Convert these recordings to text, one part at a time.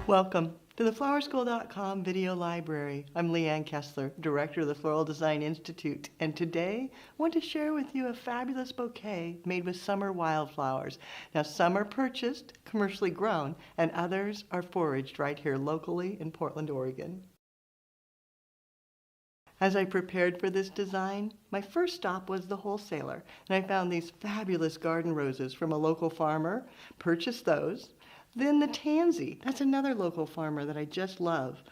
Welcome to the flowerschool.com video library. I'm Leanne Kessler, director of the Floral Design Institute, and today I want to share with you a fabulous bouquet made with summer wildflowers. Now, some are purchased, commercially grown, and others are foraged right here locally in Portland, Oregon. As I prepared for this design, my first stop was the wholesaler, and I found these fabulous garden roses from a local farmer, purchased those. Then the tansy, that's another local farmer that I just love.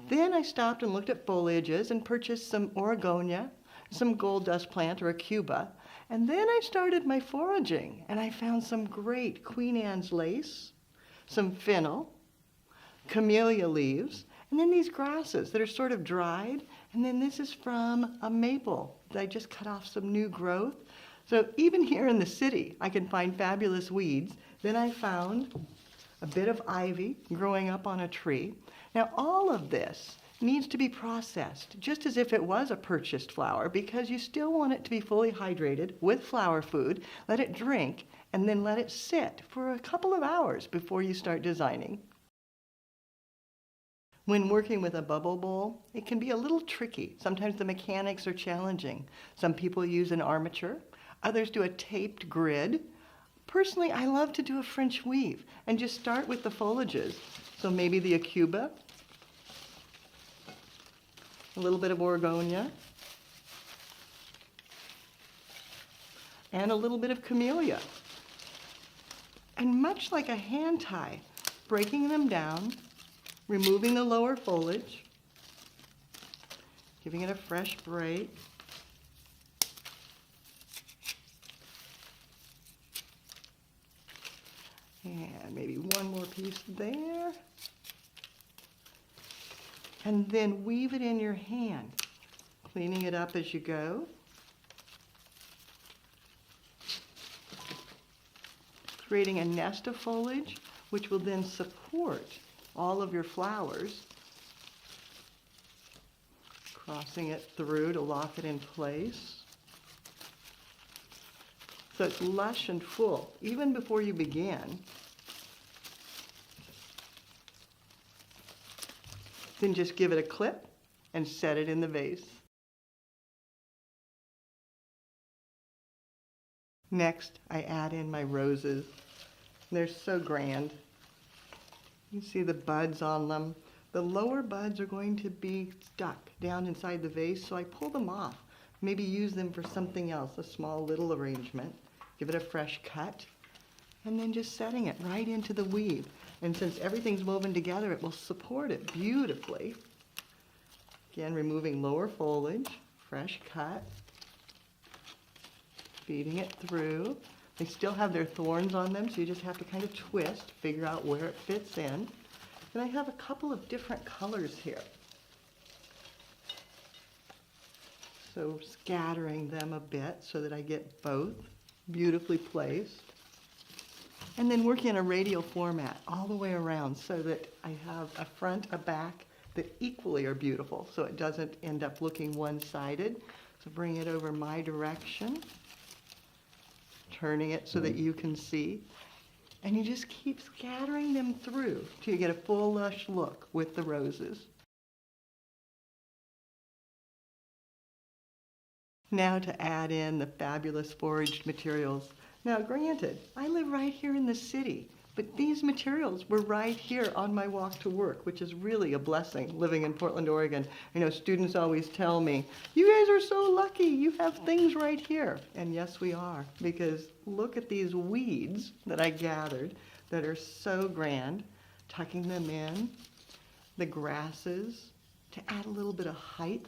Then I stopped and looked at foliages and purchased some Oregonia, some gold dust plant or a Cuba. And then I started my foraging and I found some great Queen Anne's lace, some fennel, camellia leaves, and then these grasses that are sort of dried. And then this is from a maple that I just cut off some new growth. So even here in the city, I can find fabulous weeds. Then I found a bit of ivy growing up on a tree. Now all of this needs to be processed just as if it was a purchased flower, because you still want it to be fully hydrated with flower food, let it drink, and then let it sit for a couple of hours before you start designing. When working with a bubble bowl, it can be a little tricky. Sometimes the mechanics are challenging. Some people use an armature, others do a taped grid. Personally, I love to do a French weave and just start with the foliages. So maybe the Acuba, a little bit of Oregonia, and a little bit of Camellia. And much like a hand tie, breaking them down, removing the lower foliage, giving it a fresh break. And maybe one more piece there. And then weave it in your hand, cleaning it up as you go. Creating a nest of foliage, which will then support all of your flowers. Crossing it through to lock it in place. So it's lush and full, even before you begin. Then just give it a clip and set it in the vase. Next, I add in my roses. They're so grand. You see the buds on them. The lower buds are going to be stuck down inside the vase, so I pull them off. Maybe use them for something else, a small little arrangement. Give it a fresh cut, and then just setting it right into the weave. And since everything's woven together, it will support it beautifully. Again, removing lower foliage, fresh cut, feeding it through. They still have their thorns on them, so you just have to kind of twist, figure out where it fits in. And I have a couple of different colors here. So scattering them a bit so that I get both beautifully placed. And then working in a radial format all the way around so that I have a front, a back that equally are beautiful, so it doesn't end up looking one-sided. So bring it over my direction, turning it so that you can see. And you just keep scattering them through till you get a full lush look with the roses. Now to add in the fabulous foraged materials. Now granted, I live right here in the city, but these materials were right here on my walk to work, which is really a blessing living in Portland, Oregon. You know, students always tell me, you guys are so lucky, you have things right here. And yes, we are, because look at these weeds that I gathered that are so grand, tucking them in, the grasses to add a little bit of height.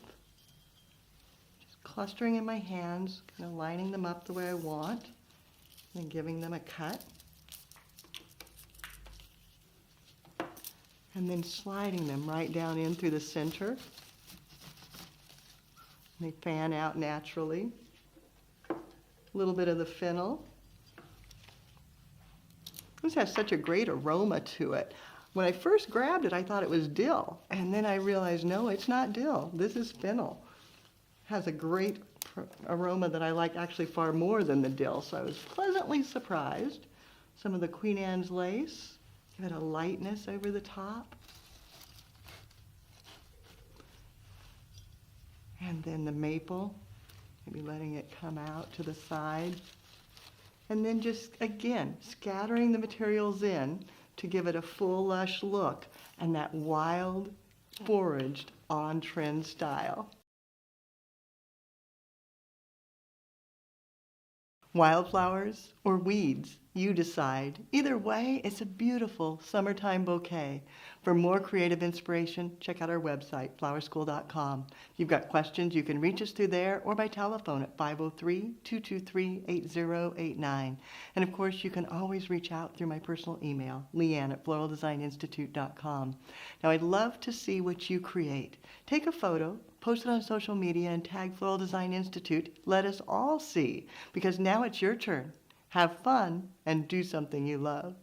Clustering in my hands, kind of lining them up the way I want, and giving them a cut. And then sliding them right down in through the center. They fan out naturally. A little bit of the fennel. This has such a great aroma to it. When I first grabbed it, I thought it was dill. And then I realized, no, it's not dill. This is fennel. Has a great aroma that I like actually far more than the dill, so I was pleasantly surprised. Some of the Queen Anne's lace, Give it a lightness over the top. And then the maple, maybe letting it come out to the side. And then just, again, scattering the materials in to give it a full, lush look and that wild, foraged, on-trend style. Wildflowers or weeds, you decide. Either way, it's a beautiful summertime bouquet. For more creative inspiration, check out our website, flowerschool.com. If you've got questions, you can reach us through there or by telephone at 503-223-8089. And of course, you can always reach out through my personal email, Leanne at floraldesigninstitute.com. Now, I'd love to see what you create. Take a photo, post it on social media, and tag Floral Design Institute. Let us all see, because now it's your turn. Have fun and do something you love.